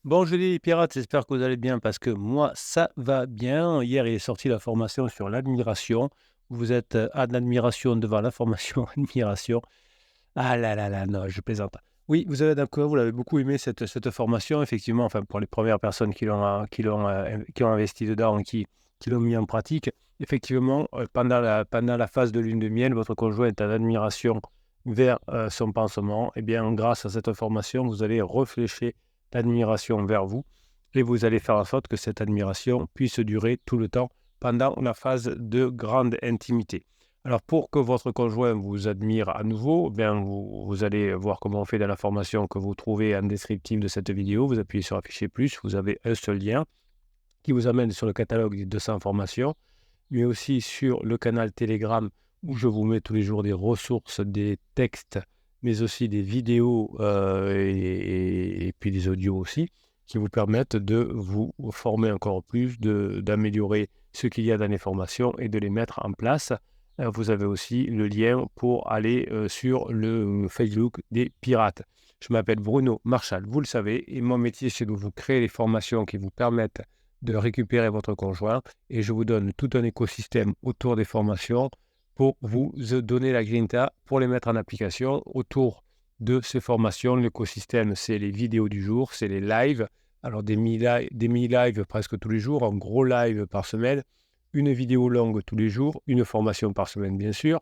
Bonjour les pirates, j'espère que vous allez bien parce que moi ça va bien. Hier il est sorti la formation sur l'admiration. Vous êtes en admiration devant la formation admiration. Ah là là là, non, je plaisante. Oui, vous avez d'accord, vous l'avez beaucoup aimé cette formation, effectivement, enfin pour les premières personnes qui ont investi dedans, qui l'ont mis en pratique. Effectivement, pendant la phase de lune de miel, votre conjoint est en admiration vers son pansement. Eh bien, grâce à cette formation, vous allez réfléchir l'admiration vers vous et vous allez faire en sorte que cette admiration puisse durer tout le temps pendant la phase de grande intimité. Alors, pour que votre conjoint vous admire à nouveau, bien, vous allez voir comment on fait dans la formation que vous trouvez en descriptif de cette vidéo. Vous appuyez sur afficher plus, vous avez un seul lien qui vous amène sur le catalogue des 200 formations, mais aussi sur le canal Telegram où je vous mets tous les jours des ressources, des textes, mais aussi des vidéos et puis des audios aussi, qui vous permettent de vous former encore plus, d'améliorer ce qu'il y a dans les formations et de les mettre en place. Vous avez aussi le lien pour aller sur le Facebook des pirates. Je m'appelle Bruno Marchal, vous le savez, et mon métier, c'est de vous créer les formations qui vous permettent de récupérer votre conjoint et je vous donne tout un écosystème autour des formations pour vous donner la grinta pour les mettre en application. Autour de ces formations, l'écosystème, c'est les vidéos du jour, c'est les lives. Alors des mini-lives presque tous les jours, un gros live par semaine, une vidéo longue tous les jours, une formation par semaine bien sûr,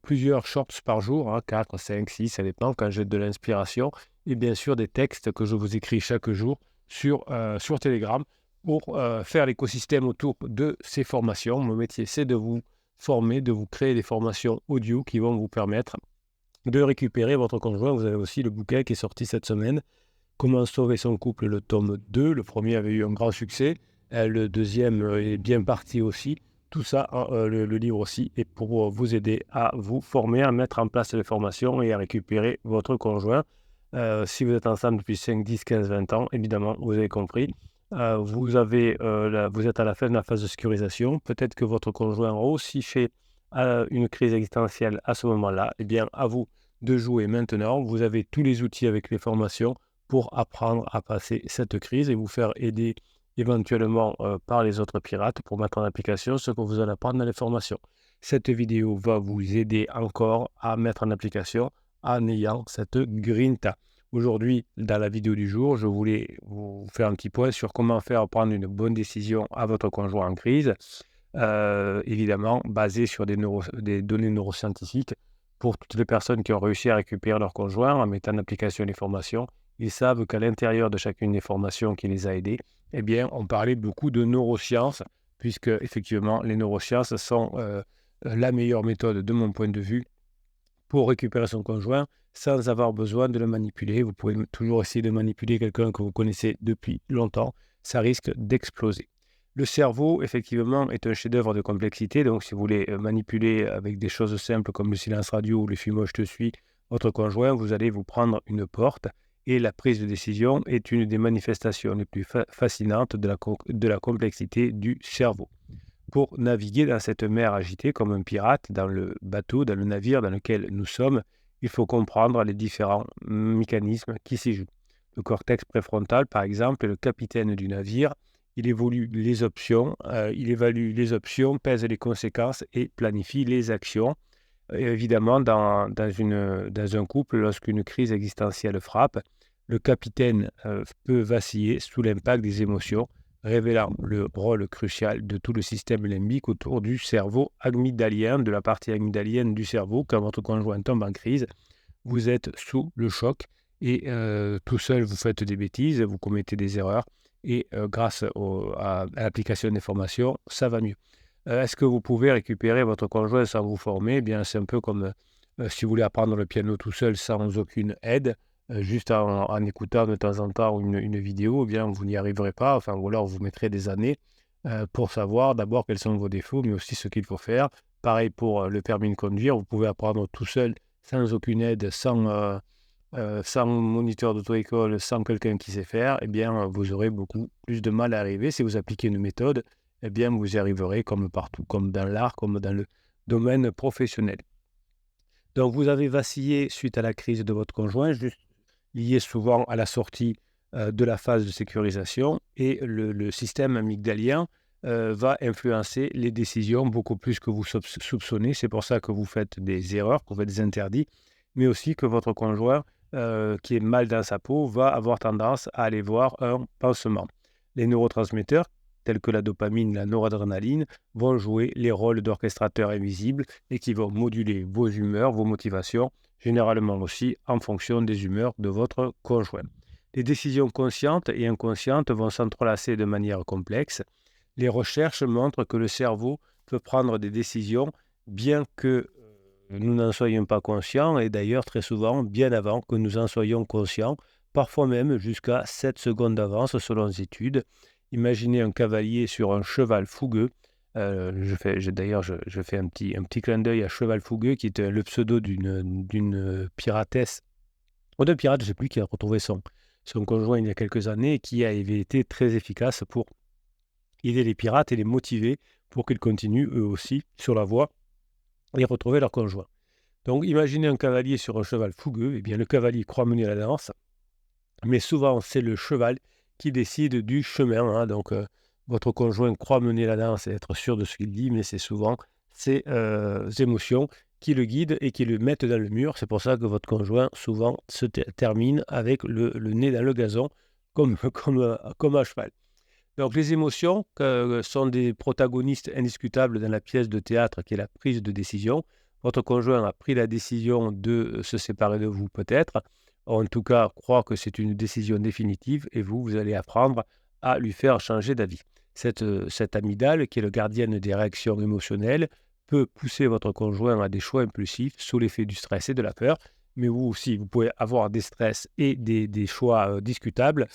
plusieurs shorts par jour, hein, 4, 5, 6, ça dépend quand j'ai de l'inspiration, et bien sûr des textes que je vous écris chaque jour sur Telegram pour faire l'écosystème autour de ces formations. Mon métier, c'est de vous former, de vous créer des formations audio qui vont vous permettre de récupérer votre conjoint. Vous avez aussi le bouquin qui est sorti cette semaine, Comment sauver son couple, le tome 2. Le premier avait eu un grand succès, le deuxième est bien parti aussi. Tout ça, le livre aussi, est pour vous aider à vous former, à mettre en place les formations et à récupérer votre conjoint. Si vous êtes ensemble depuis 5, 10, 15, 20 ans, évidemment, vous avez compris. Vous êtes à la fin de la phase de sécurisation. Peut-être que votre conjoint a aussi fait une crise existentielle à ce moment-là. Eh bien, à vous de jouer maintenant. Vous avez tous les outils avec les formations pour apprendre à passer cette crise et vous faire aider éventuellement par les autres pirates pour mettre en application ce que vous allez apprendre dans les formations. Cette vidéo va vous aider encore à mettre en application en ayant cette grinta. Aujourd'hui, dans la vidéo du jour, je voulais vous faire un petit point sur comment faire prendre une bonne décision à votre conjoint en crise, évidemment basé sur des données neuroscientifiques. Pour toutes les personnes qui ont réussi à récupérer leur conjoint en mettant en application les formations, ils savent qu'à l'intérieur de chacune des formations qui les a aidés, eh bien, on parlait beaucoup de neurosciences, puisque effectivement, les neurosciences sont la meilleure méthode de mon point de vue pour récupérer son conjoint sans avoir besoin de le manipuler. Vous pouvez toujours essayer de manipuler quelqu'un que vous connaissez depuis longtemps. Ça risque d'exploser. Le cerveau, effectivement, est un chef-d'œuvre de complexité. Donc, si vous voulez manipuler avec des choses simples comme le silence radio ou le fumo je te suis, votre conjoint, vous allez vous prendre une porte. Et la prise de décision est une des manifestations les plus fascinantes de la complexité du cerveau. Pour naviguer dans cette mer agitée comme un pirate, dans le bateau, dans le navire dans lequel nous sommes, il faut comprendre les différents mécanismes qui s'y jouent. Le cortex préfrontal, par exemple, est le capitaine du navire. Il évalue les options, pèse les conséquences et planifie les actions. Et évidemment, dans un couple, lorsqu'une crise existentielle frappe, le capitaine peut vaciller sous l'impact des émotions, révélant le rôle crucial de tout le système limbique autour du cerveau amygdalien, de la partie amygdalienne du cerveau. Quand votre conjoint tombe en crise, vous êtes sous le choc et tout seul, vous faites des bêtises, vous commettez des erreurs et grâce à l'application des formations, ça va mieux. Est-ce que vous pouvez récupérer votre conjoint sans vous former? Eh bien, c'est un peu comme si vous voulez apprendre le piano tout seul sans aucune aide, juste en écoutant de temps en temps une vidéo, eh bien, vous n'y arriverez pas. Enfin, ou alors vous mettrez des années pour savoir d'abord quels sont vos défauts, mais aussi ce qu'il faut faire. Pareil pour le permis de conduire, vous pouvez apprendre tout seul, sans aucune aide, sans moniteur d'auto-école, sans quelqu'un qui sait faire, eh bien, vous aurez beaucoup plus de mal à arriver. Si vous appliquez une méthode, eh bien, vous y arriverez comme partout, comme dans l'art, comme dans le domaine professionnel. Donc, vous avez vacillé suite à la crise de votre conjoint, juste lié souvent à la sortie de la phase de sécurisation et le système amygdalien va influencer les décisions beaucoup plus que vous soupçonnez. C'est pour ça que vous faites des erreurs, que vous faites des interdits, mais aussi que votre conjoint qui est mal dans sa peau va avoir tendance à aller voir un pansement. Les neurotransmetteurs, tels que la dopamine, la noradrénaline, vont jouer les rôles d'orchestrateurs invisibles et qui vont moduler vos humeurs, vos motivations, généralement aussi en fonction des humeurs de votre conjoint. Les décisions conscientes et inconscientes vont s'entrelacer de manière complexe. Les recherches montrent que le cerveau peut prendre des décisions bien que nous n'en soyons pas conscients et d'ailleurs très souvent bien avant que nous en soyons conscients, parfois même jusqu'à 7 secondes d'avance selon les études. Imaginez un cavalier sur un cheval fougueux. Je fais un petit clin d'œil à Cheval Fougueux, qui était le pseudo d'une piratesse, ou d'un pirate, je ne sais plus, qui a retrouvé son conjoint il y a quelques années et qui avait été très efficace pour aider les pirates et les motiver pour qu'ils continuent eux aussi sur la voie et retrouver leur conjoint. Donc imaginez un cavalier sur un cheval fougueux. Eh bien, le cavalier croit mener la danse, mais souvent c'est le cheval qui décide du chemin. Donc votre conjoint croit mener la danse et être sûr de ce qu'il dit, mais c'est souvent ses émotions qui le guident et qui le mettent dans le mur. C'est pour ça que votre conjoint souvent se termine avec le nez dans le gazon comme un cheval. Donc les émotions sont des protagonistes indiscutables dans la pièce de théâtre qui est la prise de décision. Votre conjoint a pris la décision de se séparer de vous peut-être, en tout cas croit que c'est une décision définitive et vous allez apprendre à lui faire changer d'avis. Cette amygdale, qui est le gardien des réactions émotionnelles, peut pousser votre conjoint à des choix impulsifs sous l'effet du stress et de la peur, mais vous aussi, vous pouvez avoir des stress et des choix discutables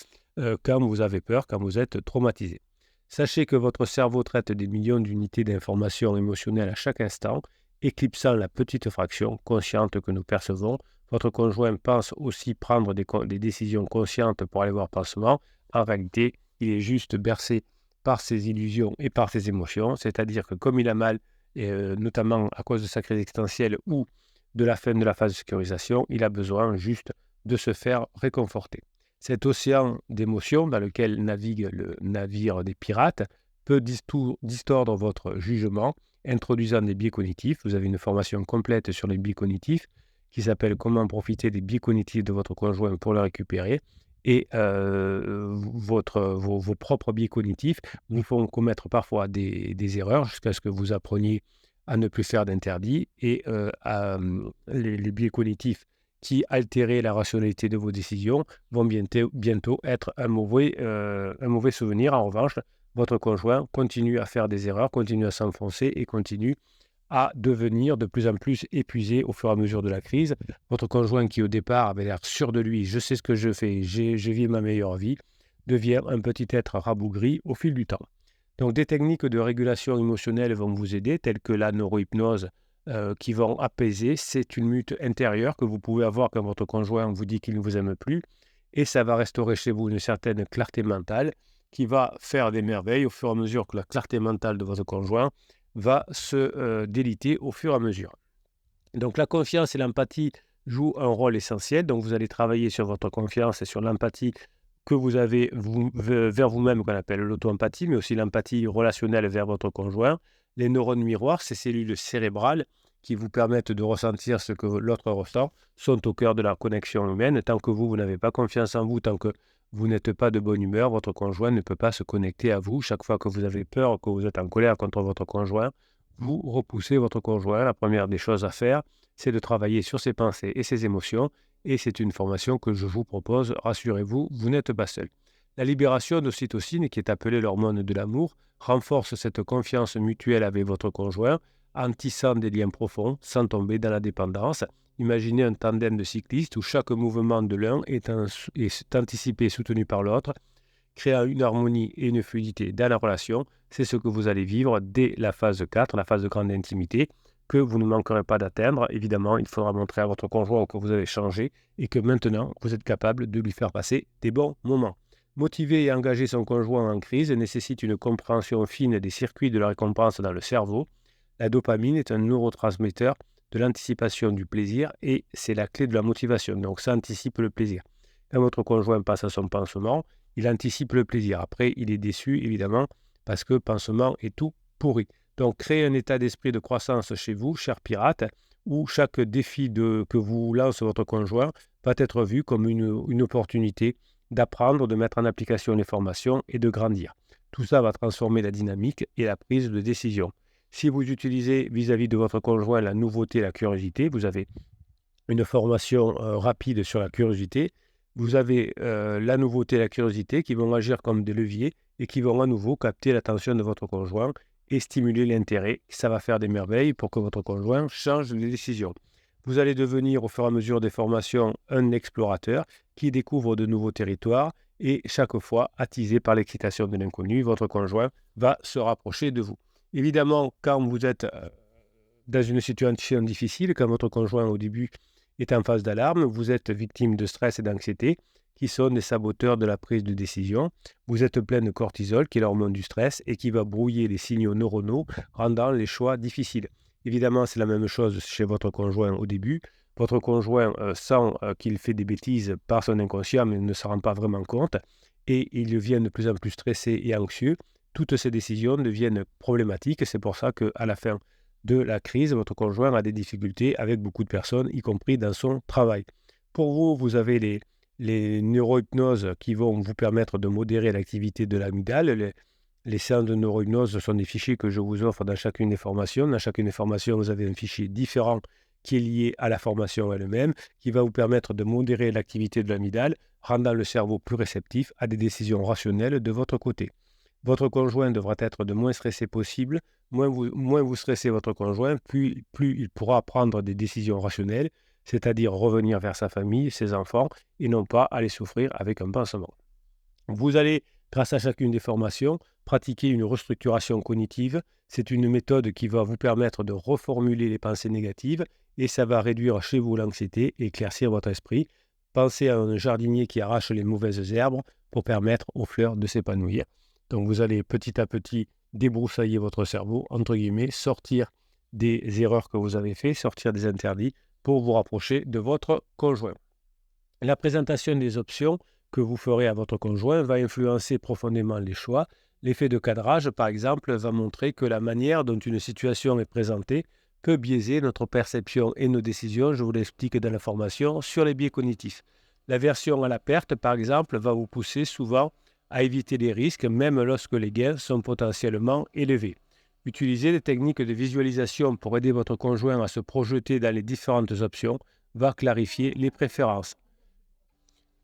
quand vous avez peur, quand vous êtes traumatisé. Sachez que votre cerveau traite des millions d'unités d'informations émotionnelles à chaque instant, éclipsant la petite fraction consciente que nous percevons. Votre conjoint pense aussi prendre des décisions conscientes pour aller voir pansement. En réalité, il est juste bercé par ses illusions et par ses émotions, c'est-à-dire que comme il a mal, notamment à cause de sa crise existentielle ou de la fin de la phase de sécurisation, il a besoin juste de se faire réconforter. Cet océan d'émotions dans lequel navigue le navire des pirates peut distordre votre jugement, introduisant des biais cognitifs. Vous avez une formation complète sur les biais cognitifs qui s'appelle « Comment profiter des biais cognitifs de votre conjoint pour le récupérer ». Et vos propres biais cognitifs vous font commettre parfois des erreurs jusqu'à ce que vous appreniez à ne plus faire d'interdits. Et les biais cognitifs qui altéraient la rationalité de vos décisions vont bientôt être un mauvais souvenir. En revanche, votre conjoint continue à faire des erreurs, continue à s'enfoncer et continue à devenir de plus en plus épuisé au fur et à mesure de la crise. Votre conjoint qui au départ avait l'air sûr de lui, je sais ce que je fais, je vis ma meilleure vie, devient un petit être rabougri au fil du temps. Donc des techniques de régulation émotionnelle vont vous aider, telles que la neurohypnose, qui vont apaiser. C'est une lutte intérieure que vous pouvez avoir quand votre conjoint vous dit qu'il ne vous aime plus, et ça va restaurer chez vous une certaine clarté mentale qui va faire des merveilles au fur et à mesure que la clarté mentale de votre conjoint va se déliter au fur et à mesure. Donc la confiance et l'empathie jouent un rôle essentiel. Donc vous allez travailler sur votre confiance et sur l'empathie que vous avez vers vous-même, qu'on appelle l'auto-empathie, mais aussi l'empathie relationnelle vers votre conjoint. Les neurones miroirs, ces cellules cérébrales qui vous permettent de ressentir ce que l'autre ressent, sont au cœur de la connexion humaine. Tant que vous n'avez pas confiance en vous, tant que vous n'êtes pas de bonne humeur, votre conjoint ne peut pas se connecter à vous. Chaque fois que vous avez peur, que vous êtes en colère contre votre conjoint, vous repoussez votre conjoint. La première des choses à faire, c'est de travailler sur ses pensées et ses émotions. Et c'est une formation que je vous propose. Rassurez-vous, vous n'êtes pas seul. La libération d'ocytocine, qui est appelée l'hormone de l'amour, renforce cette confiance mutuelle avec votre conjoint en tissant des liens profonds sans tomber dans la dépendance. Imaginez un tandem de cyclistes où chaque mouvement de l'un est anticipé et soutenu par l'autre, créant une harmonie et une fluidité dans la relation. C'est ce que vous allez vivre dès la phase 4, la phase de grande intimité, que vous ne manquerez pas d'atteindre. Évidemment, il faudra montrer à votre conjoint que vous avez changé et que maintenant, vous êtes capable de lui faire passer des bons moments. Motiver et engager son conjoint en crise nécessite une compréhension fine des circuits de la récompense dans le cerveau. La dopamine est un neurotransmetteur de l'anticipation du plaisir et c'est la clé de la motivation. Donc ça anticipe le plaisir. quand votre conjoint passe à son pansement, il anticipe le plaisir. Après, il est déçu, évidemment, parce que pansement est tout pourri. Donc, créez un état d'esprit de croissance chez vous, cher pirate, où chaque défi que vous lance votre conjoint va être vu comme une opportunité d'apprendre, de mettre en application les formations et de grandir. Tout ça va transformer la dynamique et la prise de décision. Si vous utilisez vis-à-vis de votre conjoint la nouveauté, la curiosité, vous avez une formation rapide sur la curiosité, vous avez la nouveauté, la curiosité qui vont agir comme des leviers et qui vont à nouveau capter l'attention de votre conjoint et stimuler l'intérêt. Ça va faire des merveilles pour que votre conjoint change de décision. Vous allez devenir au fur et à mesure des formations un explorateur qui découvre de nouveaux territoires et chaque fois, attisé par l'excitation de l'inconnu, votre conjoint va se rapprocher de vous. Évidemment, quand vous êtes dans une situation difficile, quand votre conjoint au début est en phase d'alarme, vous êtes victime de stress et d'anxiété qui sont des saboteurs de la prise de décision. Vous êtes plein de cortisol qui est l'hormone du stress et qui va brouiller les signaux neuronaux, rendant les choix difficiles. Évidemment, c'est la même chose chez votre conjoint au début. Votre conjoint sent qu'il fait des bêtises par son inconscient, mais ne se rend pas vraiment compte. Et il devient de plus en plus stressé et anxieux. Toutes ces décisions deviennent problématiques. C'est pour ça qu'à la fin de la crise, votre conjoint a des difficultés avec beaucoup de personnes, y compris dans son travail. Pour vous, vous avez les neurohypnoses qui vont vous permettre de modérer l'activité de l'amygdale. Les séances de neurohypnose sont des fichiers que je vous offre dans chacune des formations. Dans chacune des formations, vous avez un fichier différent qui est lié à la formation elle-même, qui va vous permettre de modérer l'activité de l'amygdale, rendant le cerveau plus réceptif à des décisions rationnelles de votre côté. Votre conjoint devra être le moins stressé possible. Moins vous stressez votre conjoint, plus il pourra prendre des décisions rationnelles, c'est-à-dire revenir vers sa famille, ses enfants, et non pas aller souffrir avec un pansement. Vous allez, grâce à chacune des formations, pratiquer une restructuration cognitive. C'est une méthode qui va vous permettre de reformuler les pensées négatives et ça va réduire chez vous l'anxiété et éclaircir votre esprit. Pensez à un jardinier qui arrache les mauvaises herbes pour permettre aux fleurs de s'épanouir. Donc vous allez petit à petit débroussailler votre cerveau, entre guillemets, sortir des erreurs que vous avez faites, sortir des interdits pour vous rapprocher de votre conjoint. La présentation des options que vous ferez à votre conjoint va influencer profondément les choix. L'effet de cadrage, par exemple, va montrer que la manière dont une situation est présentée peut biaiser notre perception et nos décisions. Je vous l'explique dans la formation sur les biais cognitifs. La version à la perte, par exemple, va vous pousser souvent à éviter les risques, même lorsque les gains sont potentiellement élevés. Utilisez des techniques de visualisation pour aider votre conjoint à se projeter dans les différentes options va clarifier les préférences.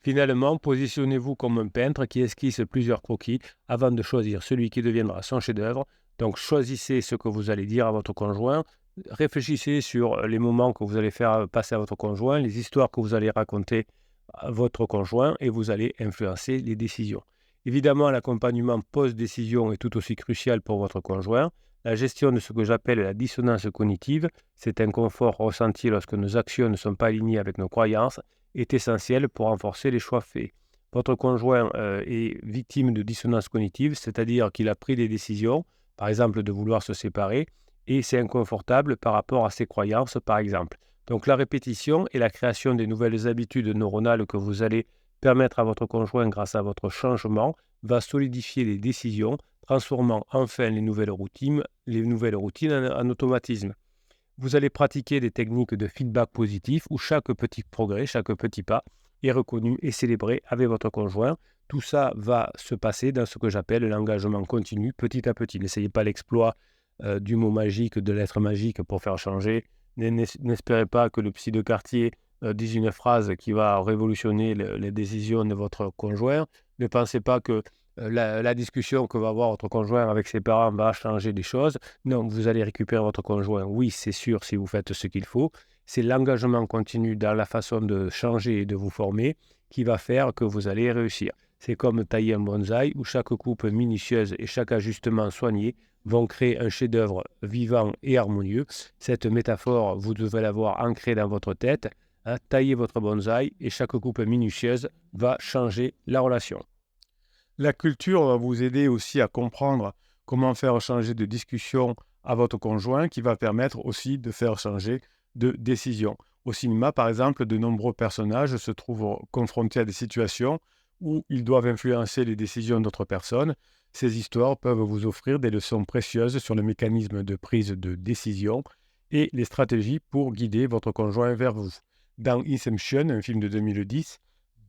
Finalement, positionnez-vous comme un peintre qui esquisse plusieurs croquis avant de choisir celui qui deviendra son chef-d'œuvre. Donc, choisissez ce que vous allez dire à votre conjoint. Réfléchissez sur les moments que vous allez faire passer à votre conjoint, les histoires que vous allez raconter à votre conjoint et vous allez influencer les décisions. Évidemment, l'accompagnement post-décision est tout aussi crucial pour votre conjoint. La gestion de ce que j'appelle la dissonance cognitive, cet inconfort ressenti lorsque nos actions ne sont pas alignées avec nos croyances, est essentiel pour renforcer les choix faits. Votre conjoint est victime de dissonance cognitive, c'est-à-dire qu'il a pris des décisions, par exemple de vouloir se séparer, et c'est inconfortable par rapport à ses croyances, par exemple. Donc la répétition et la création des nouvelles habitudes neuronales que vous allez permettre à votre conjoint grâce à votre changement va solidifier les décisions, transformant enfin les nouvelles routines en automatisme. Vous allez pratiquer des techniques de feedback positif où chaque petit progrès, chaque petit pas est reconnu et célébré avec votre conjoint. Tout ça va se passer dans ce que j'appelle l'engagement continu petit à petit. N'essayez pas l'exploit du mot magique, de l'être magique pour faire changer. N'espérez pas que le psy de quartier dise une phrase qui va révolutionner les décisions de votre conjoint. Ne pensez pas que la discussion que va avoir votre conjoint avec ses parents va changer des choses. Non, vous allez récupérer votre conjoint. Oui, c'est sûr si vous faites ce qu'il faut. C'est l'engagement continu dans la façon de changer et de vous former qui va faire que vous allez réussir. C'est comme tailler un bonsaï où chaque coupe minutieuse et chaque ajustement soigné vont créer un chef-d'œuvre vivant et harmonieux. Cette métaphore, vous devez l'avoir ancrée dans votre tête. Taillez votre bonsaï et chaque coupe minutieuse va changer la relation. La culture va vous aider aussi à comprendre comment faire changer de discussion à votre conjoint qui va permettre aussi de faire changer de décision. Au cinéma, par exemple, de nombreux personnages se trouvent confrontés à des situations où ils doivent influencer les décisions d'autres personnes. Ces histoires peuvent vous offrir des leçons précieuses sur le mécanisme de prise de décision et les stratégies pour guider votre conjoint vers vous. Dans Inception, un film de 2010,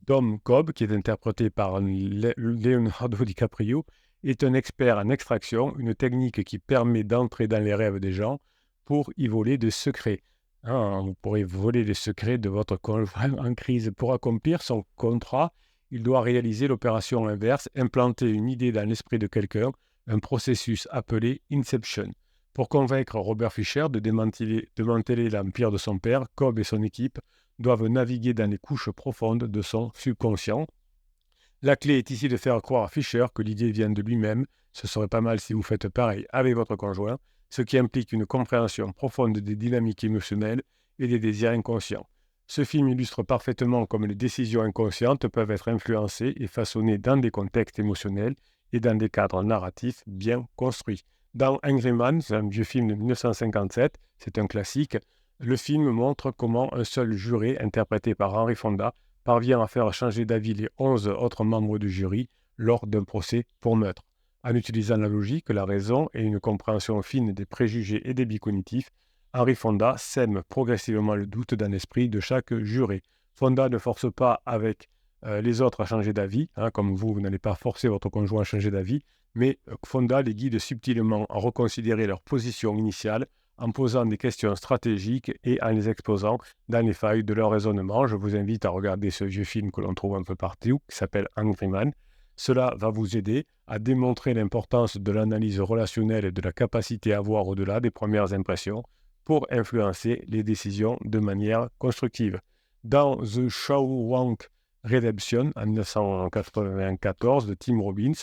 Dom Cobb, qui est interprété par Leonardo DiCaprio, est un expert en extraction, une technique qui permet d'entrer dans les rêves des gens pour y voler des secrets. Vous pourrez voler les secrets de votre conjoint en crise. Pour accomplir son contrat, il doit réaliser l'opération inverse, implanter une idée dans l'esprit de quelqu'un, un processus appelé Inception. Pour convaincre Robert Fisher de démanteler l'empire de son père, Cobb et son équipe doivent naviguer dans les couches profondes de son subconscient. La clé est ici de faire croire à Fisher que l'idée vient de lui-même. Ce serait pas mal si vous faites pareil avec votre conjoint, ce qui implique une compréhension profonde des dynamiques émotionnelles et des désirs inconscients. Ce film illustre parfaitement comment les décisions inconscientes peuvent être influencées et façonnées dans des contextes émotionnels et dans des cadres narratifs bien construits. Dans Angry Man, c'est un vieux film de 1957, c'est un classique, le film montre comment un seul juré, interprété par Henry Fonda, parvient à faire changer d'avis les 11 autres membres du jury lors d'un procès pour meurtre. En utilisant la logique, la raison et une compréhension fine des préjugés et des biais cognitifs, Henry Fonda sème progressivement le doute dans l'esprit de chaque juré. Fonda ne force pas avec les autres à changer d'avis, comme vous n'allez pas forcer votre conjoint à changer d'avis, mais Fonda les guide subtilement à reconsidérer leur position initiale en posant des questions stratégiques et en les exposant dans les failles de leur raisonnement. Je vous invite à regarder ce vieux film que l'on trouve un peu partout, qui s'appelle Angry Man. Cela va vous aider à démontrer l'importance de l'analyse relationnelle et de la capacité à voir au-delà des premières impressions pour influencer les décisions de manière constructive. Dans The Shawshank Redemption, en 1994, de Tim Robbins,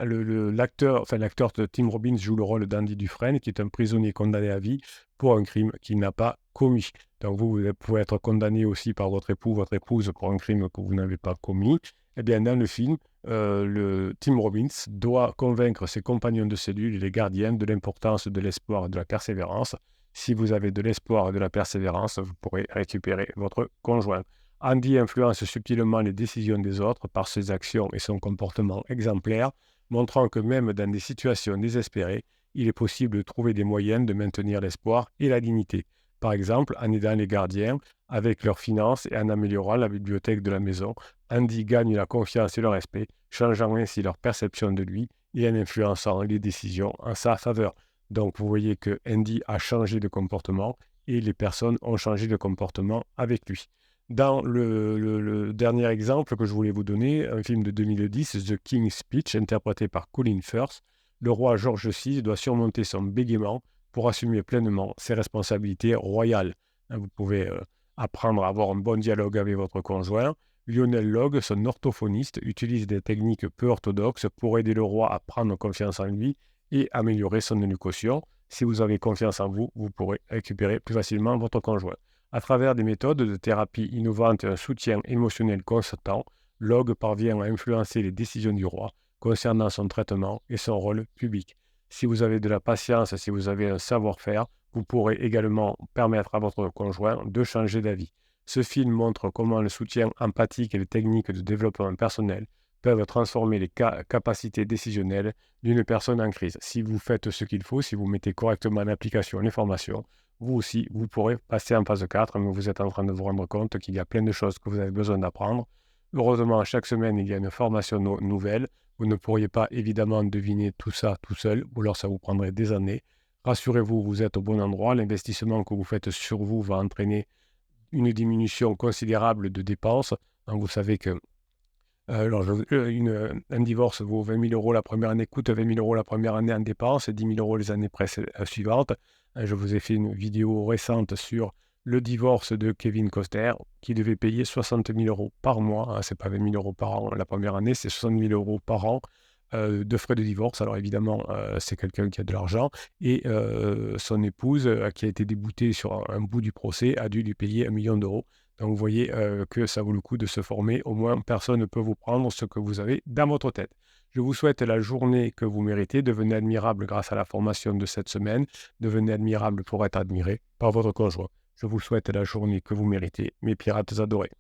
l'acteur de Tim Robbins joue le rôle d'Andy Dufresne, qui est un prisonnier condamné à vie pour un crime qu'il n'a pas commis. Donc vous pouvez être condamné aussi par votre époux, votre épouse pour un crime que vous n'avez pas commis. Eh bien, dans le film, Tim Robbins doit convaincre ses compagnons de cellule et les gardiens de l'importance de l'espoir et de la persévérance. Si vous avez de l'espoir et de la persévérance, vous pourrez récupérer votre conjoint. Andy influence subtilement les décisions des autres par ses actions et son comportement exemplaire, montrant que même dans des situations désespérées, il est possible de trouver des moyens de maintenir l'espoir et la dignité. Par exemple, en aidant les gardiens avec leurs finances et en améliorant la bibliothèque de la maison, Andy gagne la confiance et le respect, changeant ainsi leur perception de lui et en influençant les décisions en sa faveur. Donc vous voyez que Andy a changé de comportement et les personnes ont changé de comportement avec lui. Dans le dernier exemple que je voulais vous donner, un film de 2010, The King's Speech, interprété par Colin Firth, le roi George VI doit surmonter son bégaiement pour assumer pleinement ses responsabilités royales. Vous pouvez apprendre à avoir un bon dialogue avec votre conjoint. Lionel Logue, son orthophoniste, utilise des techniques peu orthodoxes pour aider le roi à prendre confiance en lui et améliorer son élocution. Si vous avez confiance en vous, vous pourrez récupérer plus facilement votre conjoint. À travers des méthodes de thérapie innovantes et un soutien émotionnel constant, Log parvient à influencer les décisions du roi concernant son traitement et son rôle public. Si vous avez de la patience, si vous avez un savoir-faire, vous pourrez également permettre à votre conjoint de changer d'avis. Ce film montre comment le soutien empathique et les techniques de développement personnel peuvent transformer les capacités décisionnelles d'une personne en crise. Si vous faites ce qu'il faut, si vous mettez correctement en application les formations, vous aussi, vous pourrez passer en phase 4, mais vous êtes en train de vous rendre compte qu'il y a plein de choses que vous avez besoin d'apprendre. Heureusement, chaque semaine, il y a une formation nouvelle. Vous ne pourriez pas évidemment deviner tout ça tout seul, ou alors ça vous prendrait des années. Rassurez-vous, vous êtes au bon endroit. L'investissement que vous faites sur vous va entraîner une diminution considérable de dépenses. Donc, vous savez que un divorce vaut 20 000 euros la première année, coûte 20 000 euros la première année en dépenses et 10 000 euros les années suivantes. Je vous ai fait une vidéo récente sur le divorce de Kevin Costner qui devait payer 60 000 euros par mois. Ce n'est pas 20 000 euros par an la première année, c'est 60 000 euros par an de frais de divorce. Alors évidemment, c'est quelqu'un qui a de l'argent et son épouse, qui a été déboutée sur un bout du procès, a dû lui payer 1 million d'euros. Donc vous voyez que ça vaut le coup de se former. Au moins, personne ne peut vous prendre ce que vous avez dans votre tête. Je vous souhaite la journée que vous méritez. Devenez admirable grâce à la formation de cette semaine. Devenez admirable pour être admiré par votre conjoint. Je vous souhaite la journée que vous méritez, mes pirates adorés.